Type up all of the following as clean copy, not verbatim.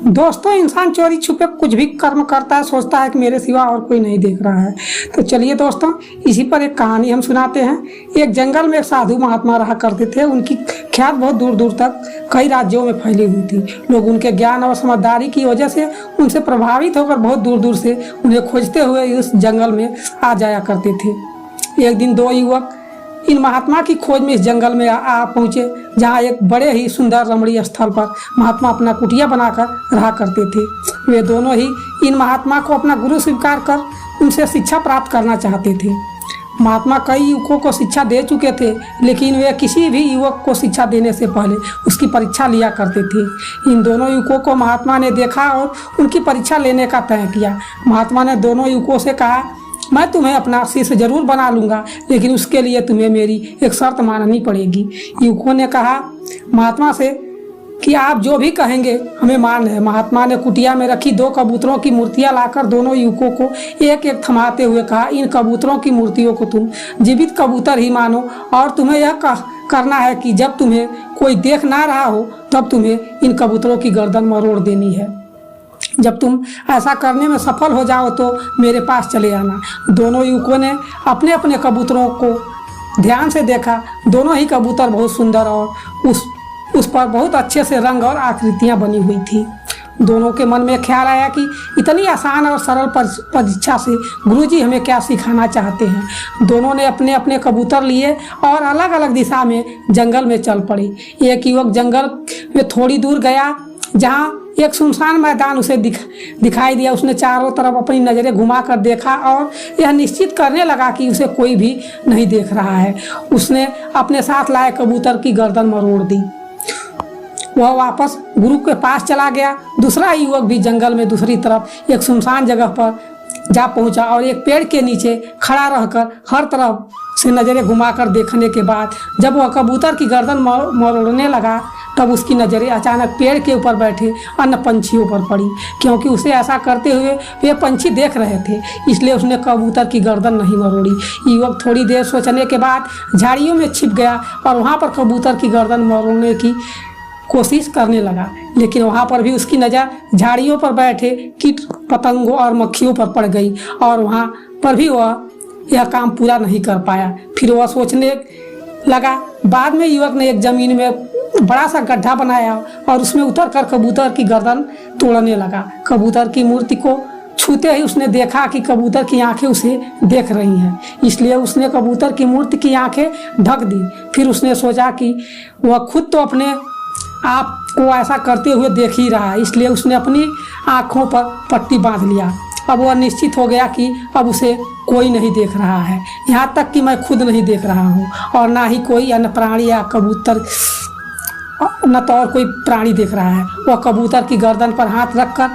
दोस्तों, इंसान चोरी छुपे कुछ भी कर्म करता है, सोचता है कि मेरे सिवा और कोई नहीं देख रहा है। तो चलिए दोस्तों, इसी पर एक कहानी हम सुनाते हैं। एक जंगल में एक साधु महात्मा रहा करते थे। उनकी ख्यात बहुत दूर दूर तक कई राज्यों में फैली हुई थी। लोग उनके ज्ञान और समझदारी की वजह से उनसे प्रभावित होकर बहुत दूर दूर से उन्हें खोजते हुए इस जंगल में आ जाया करते थे। एक दिन दो युवक इन महात्मा की खोज में इस जंगल में आ पहुंचे, जहां एक बड़े ही सुंदर रमणीय स्थल पर महात्मा अपना कुटिया बनाकर रहा करते थे। वे दोनों ही इन महात्मा को अपना गुरु स्वीकार कर उनसे शिक्षा प्राप्त करना चाहते थे। महात्मा कई युवकों को शिक्षा दे चुके थे, लेकिन वे किसी भी युवक को शिक्षा देने से पहले उसकी परीक्षा लिया करते थे। इन दोनों युवकों को महात्मा ने देखा और उनकी परीक्षा लेने का तय किया। महात्मा ने दोनों युवकों से कहा, मैं तुम्हें अपना शिष्य जरूर बना लूंगा, लेकिन उसके लिए तुम्हें मेरी एक शर्त माननी पड़ेगी। युवकों ने कहा महात्मा से कि आप जो भी कहेंगे हमें मान है। महात्मा ने कुटिया में रखी दो कबूतरों की मूर्तियां लाकर दोनों युवकों को एक एक थमाते हुए कहा, इन कबूतरों की मूर्तियों को तुम जीवित कबूतर ही मानो और तुम्हें यह करना है कि जब तुम्हें कोई देख ना रहा हो तब तुम्हें इन कबूतरों की गर्दन मरोड़ देनी है। जब तुम ऐसा करने में सफल हो जाओ तो मेरे पास चले आना। दोनों युवकों ने अपने अपने कबूतरों को ध्यान से देखा। दोनों ही कबूतर बहुत सुंदर और उस पर बहुत अच्छे से रंग और आकृतियां बनी हुई थी। दोनों के मन में ख्याल आया कि इतनी आसान और सरल परीक्षा से गुरुजी हमें क्या सिखाना चाहते हैं। दोनों ने अपने अपने कबूतर लिए और अलग अलग दिशा में जंगल में चल पड़े। एक युवक जंगल में थोड़ी दूर गया, जहाँ एक सुनसान मैदान उसे दिखाई दिया। उसने चारों तरफ अपनी नज़रें घुमाकर देखा और यह निश्चित करने लगा कि उसे कोई भी नहीं देख रहा है। उसने अपने साथ लाए कबूतर की गर्दन मरोड़ दी। वह वापस गुरु के पास चला गया। दूसरा युवक भी जंगल में दूसरी तरफ एक सुनसान जगह पर जा पहुंचा और एक पेड़ के नीचे खड़ा रहकर हर तरफ से नज़रें घुमाकर देखने के बाद जब वह कबूतर की गर्दन मरोड़ने लगा, तब उसकी नज़रें अचानक पेड़ के ऊपर बैठे अन्य पंछियों पर पड़ी। क्योंकि उसे ऐसा करते हुए वे पंछी देख रहे थे, इसलिए उसने कबूतर की गर्दन नहीं मरोड़ी। युवक थोड़ी देर सोचने के बाद झाड़ियों में छिप गया और वहाँ पर कबूतर की गर्दन मरोड़ने की कोशिश करने लगा, लेकिन वहाँ पर भी उसकी नज़र झाड़ियों पर बैठे कीट पतंगों और मक्खियों पर पड़ गई और वहाँ पर भी वह यह काम पूरा नहीं कर पाया। फिर वह सोचने लगा। बाद में युवक ने एक जमीन में बड़ा सा गड्ढा बनाया और उसमें उतरकर कबूतर की गर्दन तोड़ने लगा। कबूतर की मूर्ति को छूते ही उसने देखा कि कबूतर की आंखें उसे देख रही हैं, इसलिए उसने कबूतर की मूर्ति की आंखें ढक दी। फिर उसने सोचा कि वह खुद तो अपने आप को ऐसा करते हुए देख ही रहा है, इसलिए उसने अपनी आँखों पर पट्टी बांध लिया। अब वह निश्चित हो गया कि अब उसे कोई नहीं देख रहा है, यहाँ तक कि मैं खुद नहीं देख रहा हूँ और ना ही कोई अन्य प्राणी या कबूतर न तो और कोई प्राणी देख रहा है। वह कबूतर की गर्दन पर हाथ रखकर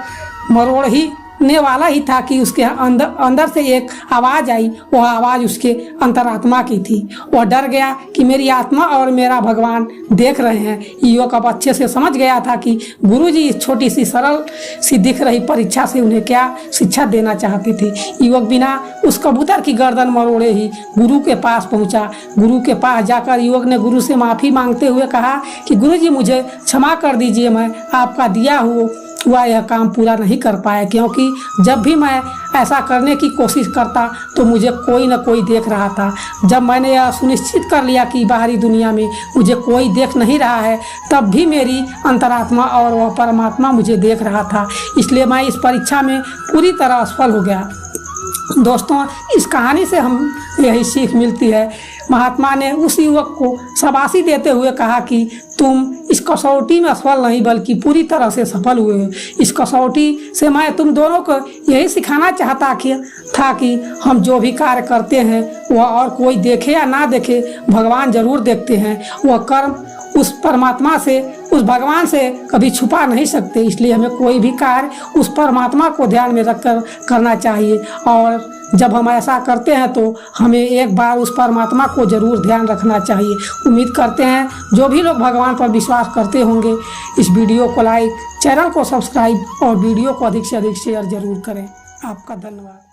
मरोड़ ही ने वाला ही था कि उसके अंदर से एक आवाज़ आई। वह आवाज़ उसके अंतरात्मा की थी। वह डर गया कि मेरी आत्मा और मेरा भगवान देख रहे हैं। युवक अब अच्छे से समझ गया था कि गुरुजी इस छोटी सी सरल सी दिख रही परीक्षा से उन्हें क्या शिक्षा देना चाहते थे। युवक बिना उस कबूतर की गर्दन मरोड़े ही गुरु के पास पहुंचा। गुरु के पास जाकर युवक ने गुरु से माफ़ी मांगते हुए कहा कि गुरुजी मुझे क्षमा कर दीजिए, मैं आपका दिया हुआ यह काम पूरा नहीं कर पाया, क्योंकि जब भी मैं ऐसा करने की कोशिश करता तो मुझे कोई न कोई देख रहा था। जब मैंने यह सुनिश्चित कर लिया कि बाहरी दुनिया में मुझे कोई देख नहीं रहा है, तब भी मेरी अंतरात्मा और वह परमात्मा मुझे देख रहा था, इसलिए मैं इस परीक्षा में पूरी तरह असफल हो गया। दोस्तों, इस कहानी से हम यही सीख मिलती है। महात्मा ने उस युवक को शाबाशी देते हुए कहा कि तुम इस कसौटी में असफल नहीं बल्कि पूरी तरह से सफल हुए हो। इस कसौटी से मैं तुम दोनों को यही सिखाना चाहता था कि हम जो भी कार्य करते हैं वह और कोई देखे या ना देखे, भगवान जरूर देखते हैं। वह कर्म उस परमात्मा से, उस भगवान से कभी छुपा नहीं सकते, इसलिए हमें कोई भी कार्य उस परमात्मा को ध्यान में रखकर करना चाहिए। और जब हम ऐसा करते हैं तो हमें एक बार उस परमात्मा को जरूर ध्यान रखना चाहिए। उम्मीद करते हैं जो भी लोग भगवान पर विश्वास करते होंगे इस वीडियो को लाइक, चैनल को सब्सक्राइब और वीडियो को अधिक से अधिक शेयर जरूर करें। आपका धन्यवाद।